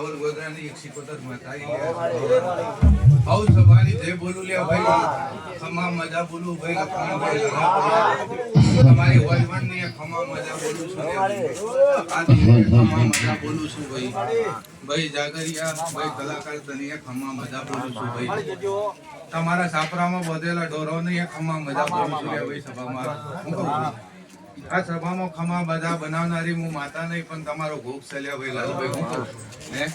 રાવલ ગોધરાની 175 માતા આવ સભાની જે બોલું લે ભાઈ ખમા મજા બોલું ભાઈ લખમણભાઈ તમારી વલવણની ખમા મજા બોલું છું આ ખમા મજા બોલું છું ભાઈ જાગરિયા ભાઈ કલાકાર તનિયા ખમા મજા બોલું છું ભાઈ તમારા સાપરામાં બધેલા ઢોરોની ખમા મજા બોલું છું ભાઈ સભામાં હું કહું આ સભામાં ખમા બધા બનાવનારી હું માતા નહીં પણ તમારો ભોગ સલ્યા ભાઈ લાલભાઈ હું કહું હે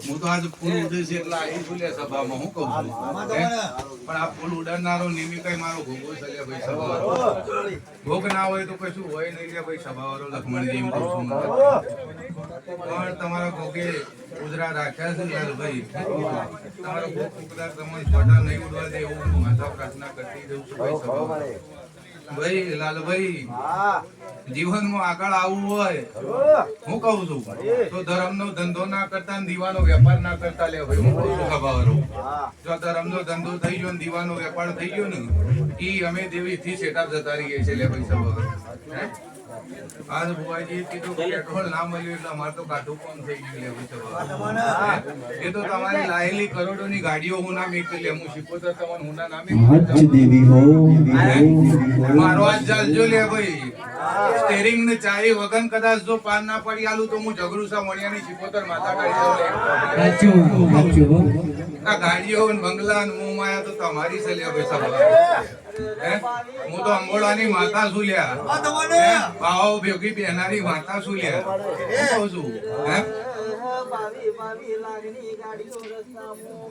હું તો આજ ફૂલ ઉડે છે એટલે આવી છું લે સભામાં હું કહું છું પણ આ ફૂલ ઉડાડનારો નિમી કઈ મારો ભોગો સલ્યા ભાઈ સભાવાળો ભોગ ના હોય તો કશું હોય નહીં લે ભાઈ સભાવાળો લખમણજી એમ કહું છું પણ તમારા ભોગે ઉજરા રાખ્યા છે લાલભાઈ તમારો ભોગ ઉકદાર તમને ફટા નહીં ઉડવા દે એવું હું માતા પ્રાર્થના કરતી દઉં છું ભાઈ સભામાં ભાઈ લાલભાઈ જીવનમાં આગળ આવવું હોય હું કહું છું તો ધર્મનો ધંધો ના કરતા દીવાનો વેપાર ના કરતા લે ભાઈ હું કહું છું ખબર જો ધર્મનો ધંધો થઈ ગયો ને દીવાનો વેપાર થઈ ગયો ને ઈ અમે દેવી થી સેટઅપ જતા રહીએ છે લે ભાઈ સબ હે આજ ભુવાજી કીધું કે પેટ્રોલ ના મળ્યું એટલે અમાર તો કાઢું કોમ થઈ ગયું લે ભાઈ સબ એ તો તમારી લાયેલી કરોડોની ગાડીઓ હું ના મેકલી લે હું શીખોતર તમને હું ના નામે દેવી હો મારો આજ ચાલજો લે ભાઈ સ્ટીરિંગ ને ચાવી વગન કદાચ જો પાર ના પડી આલું તો હું જગરુસા મણિયાની શીખોતર માતા કાઢી દઉં આ ગાડીઓ ને બંગલા ને મું માયા તો તમારી છે લે ભાઈ સબ હે હું તો અંબોડાની માતા છું લ્યા ભાવ ભેગી બેનારી માતા છું લ્યા હું કહું છું હે બાવી લાગણી ગાડીઓ રસ્તામાં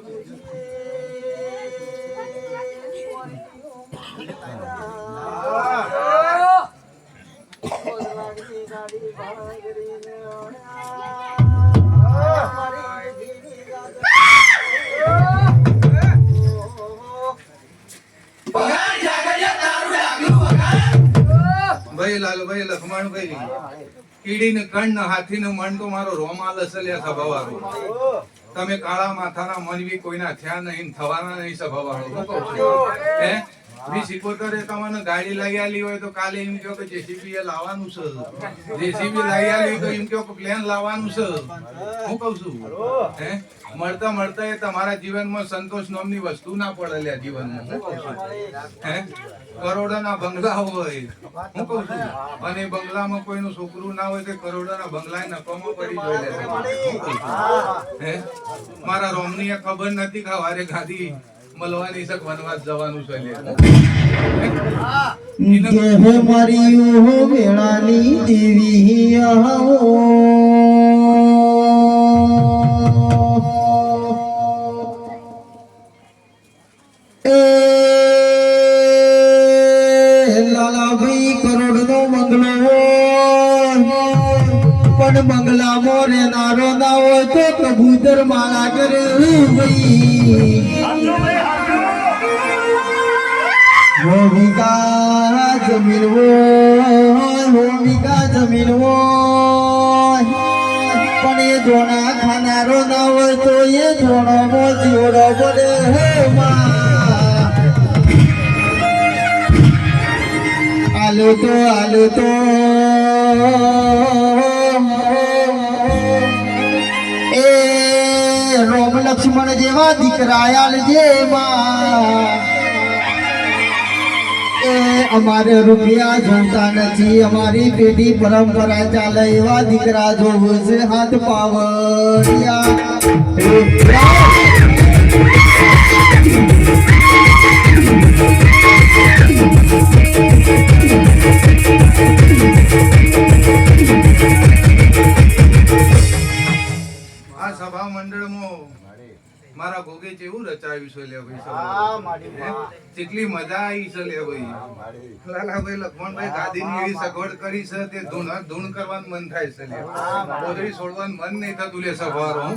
ભાઈ લાલભાઈ લખમણભાઈ કીડી ને કણ ને હાથી ને મન તો મારો રોમાલ અસલ્યા સભાવાળો તમે કાળા માથાના મનવી કોઈના થયા નહીં થવાના નહીં સભાવાળો હે વી સિકોતરે તમને ગાડી લઈ આલી હોય તો કાલે એમ કહો કે જેસીબી એ લાવવાનું છે જેસીબી લઈ આલી તો એમ કહો કે પ્લેન લાવવાનું છે હું કહું છું હે મળતા મળતા એ તમારા જીવનમાં સંતોષ નામની વસ્તુ ના પડે લે જીવનમાં હું કહું છું હે કરોડોના બંગલા હોય હું કહું છું અને બંગલામાં કોઈનું છોકરું ના હોય તો કરોડોના બંગલા નફામાં પડી જોઈ લે હું કહું છું હે મારા રોમની ખબર નથી કે વારે ગાદી મલવાની સક વનવાસ જવાનું છે લે કે હે મારી હો વેળાની દેવી આવો બંગલા મોરે નારો ના હોય તો કબૂતર માળા કરે હોમિકા જમીન હો પણ એ જોણા ખાનારો ના હોય તો એ જોણો મો જીવડો બોલે હે આલો તો રોમ લક્ષ્મણ જેવા દીકરાયાલ જેમાં એ અમારે રૂપિયા જોતા નથી અમારી પેઢી પરંપરા ચાલે એવા દીકરા જોવું છે હાથ પાવડિયા આ સભા મંડળમાં મારા ભોગે જેવું રચાયું છે લે ભાઈ કેટલી મજા આવી છે લે ભાઈ લાલાભાઈ લખમણભાઈ ગાદીની એવી સગવડ કરી છે તે ધૂણ કરવાનું મન થાય છે લે ગોદડી છોડવાનું મન નહીં થતું લે સભારો હું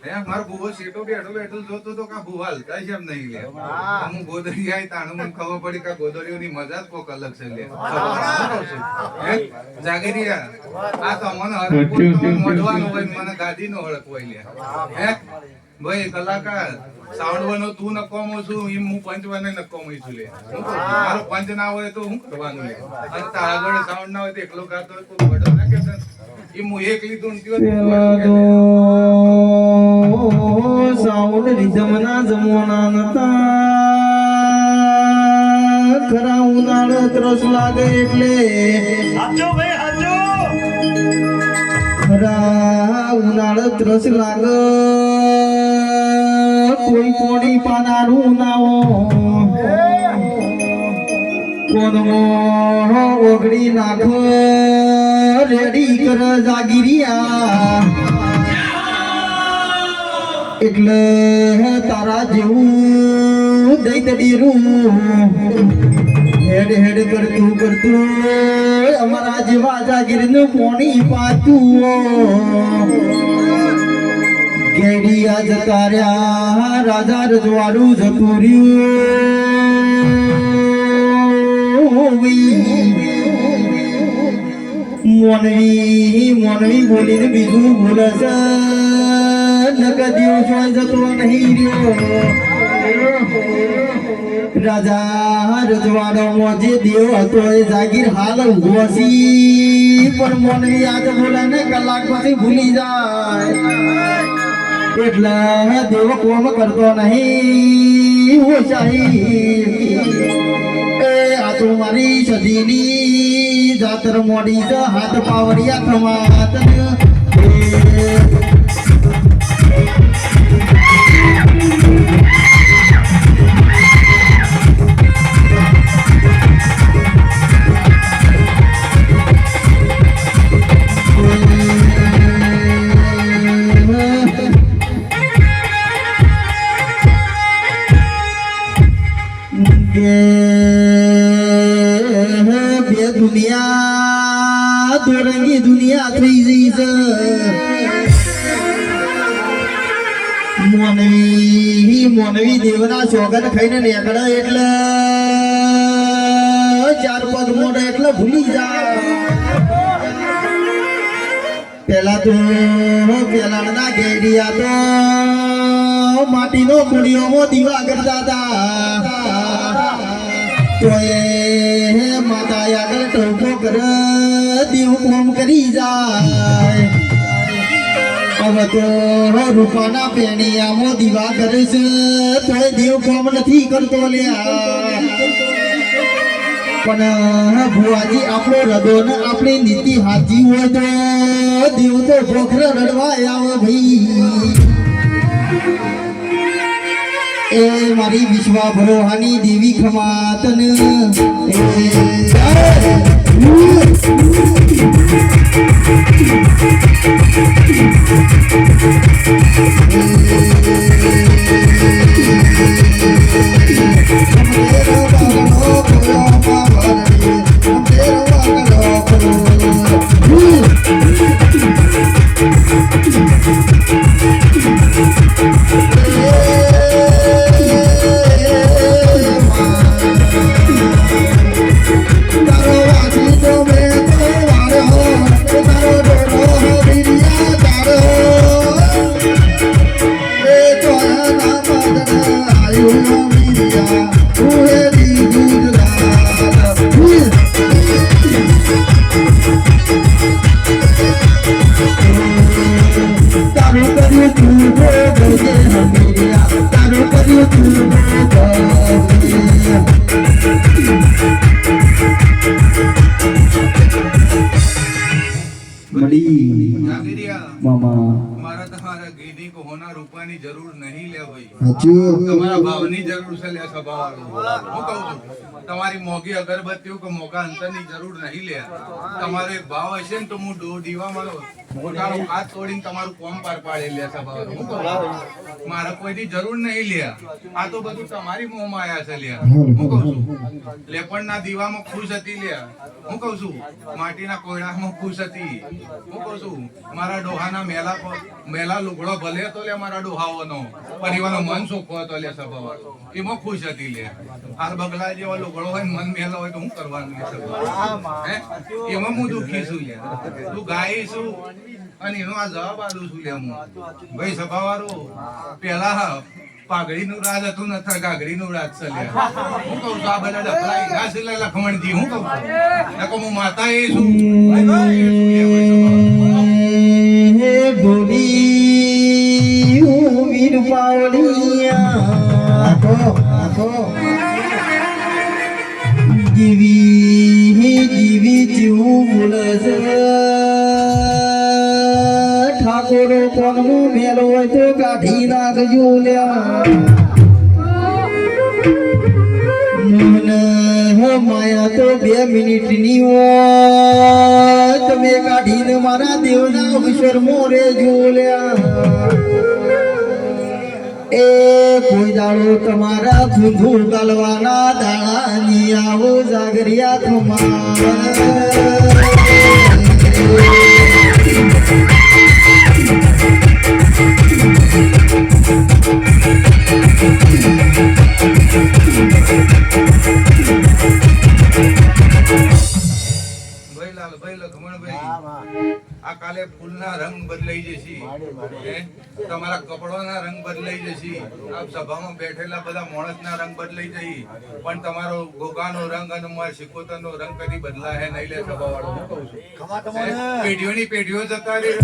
હે મારો ભૂવો સીટો બેઠો જોતો તો કા ભૂવા હલતા છે એમ નહીં લે હું ગોદડી આવી તાણું મને ખબર પડી કે ગોદડીઓની મજા જ કોક અલગ છે લે હે જાગીરિયા આ તો મને મોઢવાનું હોય મને ગાદીનો હળક હોય લે હે ભાઈ કલાકાર સાવડવાનો તું નકોમો છું એમ હું પંચવાને નકોમો છું લે મારો પંચ ના હોય તો હું કરવાનું લે અને આગળ સાઉન્ડ ના હોય તો એકલો ગાતો હોય કોઈ વડો ના કે એ હું એક લીધું ને ત્યો પેલા તો સાઉન્ડ રિધમના જમવાના નતા ખરા ઉનાળો ત્રસ લાગે એટલે હાચો ભાઈ હાચો ખરા ઉનાળો ત્રસ લાગે કોઈ કોણી પાનારું નાવો કોનો ઓગળી નાખ રેડી કર જાગીરિયા એટલે તારા જેવું દઈ દડીરું હેડ હેડ કરતું અમારા જેવા જાગીરનું પોણી પાતું કેડિયા જતા રહ્યા રાજા રજવાડું જતું રહ્યું મોનવી બોલીને બીજું બોલે છે નગદીઓ જોઈ જતો નહીં રહ્યો રાજા રજવાડામાં જે દેવ હતો એ જાગીર હાલ ઉભો છે પણ મોનવી આજે બોલે ને કલાક પછી ભૂલી જાય એટલે દેવ કોમ કરતો નહીં ઓછાઈ આ તો મારી સદીની જાતર મોડી છે હાથ પાવડિયા ખમાત દુનિયા દોરંગી દુનિયા થઈ જઈ છે મોનવી દેવના સોગન ખાઈને નીકળે એટલે ચાર પગ મોઢે એટલે ભૂલી જાય પેલા તો પેલાના ગેડિયા તો માટીનો કુડીઓમાં દીવા કરતા હતા તો એ માતા આગળ ટોકો કરે દેવ કોમ કરી જાય હવે તો રૂપાના પેણિયામાં દીવા કરે છે તો એ દેવ કોમ નથી કરતો લ્યા પણ ભુવાજી આપણો હૃદય ને આપણી નીતિ હાજી હોય તો દેવ તો ભોખર રડવા આવે ભાઈ એ મારી વિશ્વા ભરોહાની દેવી ખમાતન રૂપાની જરૂર નહીં લે ભાઈ હાચું તમારા ભાવની જરૂર છે લે સ્વભાવ હું કહું છું તમારી મોંઘી અગરબત્તીઓ કે મોંઘા અંતરની જરૂર નહીં લે તમારો એક ભાવ હશે ને તો હું દીવા મારો પોતાનો હાથ તોડીને તમારું કોમ પાર પાડી લે સ્વભાવ હું કહું મારે કોઈની જરૂર નહીં લે આ તો બધું તમારી મોહમાં આયા છે લે હું કહું છું લેપણના દીવામાં ખુશ હતી લે હું કહું છું માટીના કોયડામાં ખુશ હતી હું કહું છું મારા ડોહાના મેલા લુગડો ભલે તો લે મારા ડોહાઓનો પરિવારનો મન સુખો હતો લે સ્વભાવ એમાં ખુશ હતી લે આ બગલા જેવો લુગડો હોય મન મેલો હોય તો હું કરવાનું હે એમાં હું દુઃખી છું લે તું ગાય છું અને એનો આ જવાબ આલું છું લે હું ભાઈ સભાવાળો પેલા પાઘડી નું રાજ હતું નથી ગાઘડી નું રાજ છે હું કઉ છું આ બધા ડફલા ઘાસ એટલે લખમણજી હું કઉ છું હું માતા એ છું ઢોલી વીર પાવલિયા જીવી જેવું બોલે છે ઠાકોરો કોણનું મેલ હોય તો કાઢી નાખજો લ્યા માયા તો 2 મિનિટની હોય તમે કાઢીને મારા દેવના અવસર મોરે જોલ્યા એ કોઈ દાડો તમારા ધૂંધુ ગાલવાના દાણાની આવો જાગરિયા તમારા આ કાલે ફૂલના રંગ બદલાઈ જશે તમારા કપડાના રંગ બદલાઈ જશે આ સભામાં બેઠેલા બધા માણસના રંગ બદલાઈ જશે પણ તમારો ગોગાનો રંગ અને મારા શિકોતરનો રંગ કદી બદલાય નહીં લે સભાવાળો હું કહું છું પેઢીઓની પેઢીઓ જતા રહે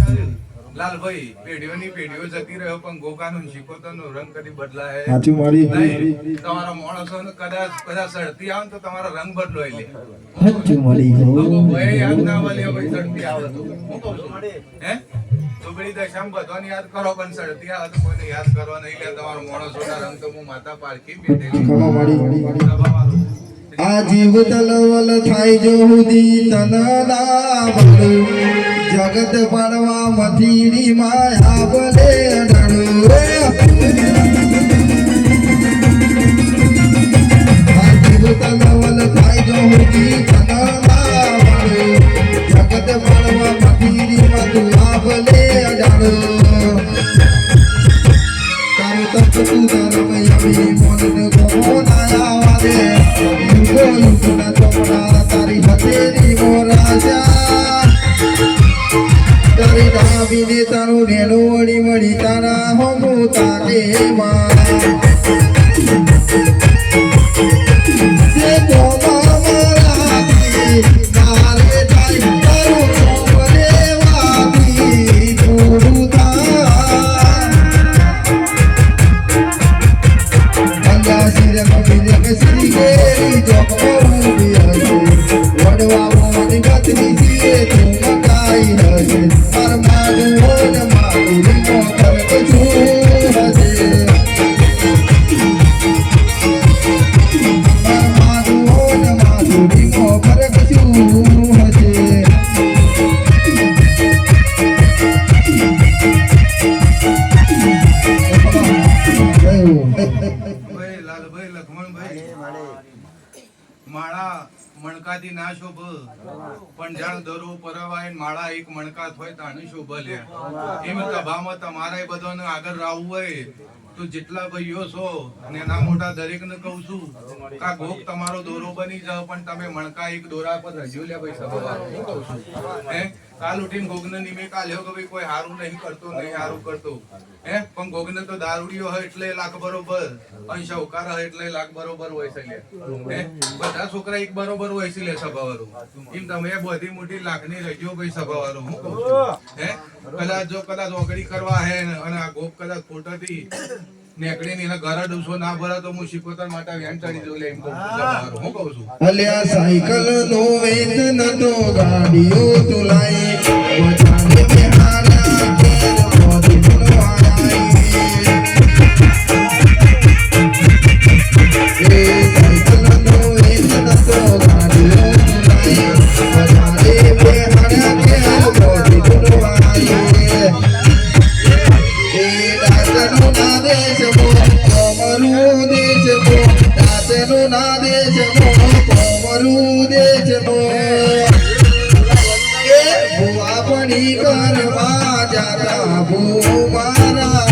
લાલભાઈ પેઢીઓની પેઢીઓ જતી રહ્યો પણ ગોગાનો શિકોતરનો રંગ કદી બદલાય નહીં તમારા માણસોને કદાચ સડતી આવે તો તમારો રંગ બદલાય લે ભાઈ યાદ ના વાલી ભાઈ સડતી આવે તો હું કહું છું હે ચોબડી દશામાં બધાને યાદ કરો પણ સડતી આવે તો કોઈને યાદ કરવા નહીં લે તમારો માણસોના રંગ તો હું માતા પારખી બેઠેલી આ જીવ તલવલ થાય જો હુદી તનલા જગત પાડવા મથીરી માયા બલે અડાડો આ જીવ તલવલ થાય જો હુદી તનલા જગત પાડવા મથીરી માયા બલે અડાડો તારો તપ તું ધર્મ યમી મોન ગો નાયા વાદે યુગના ચોપડા તારી હથેરી મોરાજા તારી દાબીને તારું રેણું વળી વળી તારા હોમું તાકે માં જે તો મારાથી નારે થાય તારું ચોપડે વાદી પૂરું શ્રી ગેરી ચોકરું હશે વડવા મોની ગતની જીએ તું મકાઈ હશે માર માડું ને માડું રીમો ફરક છું હશે માર માડું ને માડું રીમો ફરક છું હશે માળા મણકાથી ના શોભ પણ જાણ દરો પરવાય માળા એક મણકા હોય તાને શોભ લે એમ સભામાં તમારે બધાને આગળ રાવવું હોય તો જેટલા ભાઈઓ છો નાના મોટા દરેક ને કહું છું આ ગોગ તમારો દોરો બની જાવ પણ તમે મણકા એક દોરા પર રજ્યો લે ભાઈ સભાવાળો હું કહું છું હે કાલ ઉઠીને ગોગને નિમે કાલ્યો કે ભાઈ કોઈ હારું નહીં કરતો નહીં હારું કરતો હે પણ ગોગને તો દારૂડિયો હોય એટલે લાખ બરોબર અને શૌકાર હોય એટલે લાખ બરોબર હોય છે લે હે બધા છોકરા એક બરોબર હોય છે લે સભાવાળો એમ તમે બધી મોટી લાખની રજ્યો ભાઈ સભાવાળો હું કહું છું હે કદાચ ઓગળી કરવા હે અને આ ગોપ કદાચ ખોટાથી નેકડીને એના ઘર ડૂસો ના ભરા તો હું શિકોતર માટે વેન ચડી જો લે એમ કહું છું હું કહું છું અલ્યા સાયકલ નો વેત નતો ગાડીઓ તુલાઈ બચાને બિહારા કેર મોદી ફુલવાઈ એ સાયકલ નો વેત નતો ગાડીઓ તુલાઈ બચાને બિહારા કેર મોદી ફુલવાઈ એ દાદનો ના દેશ મો કોમરું દેશ મો દાદનો ના દેશ મો કોમરું દેશ મો એ ભુવા પડી કરવા જાતા ભૂ મારા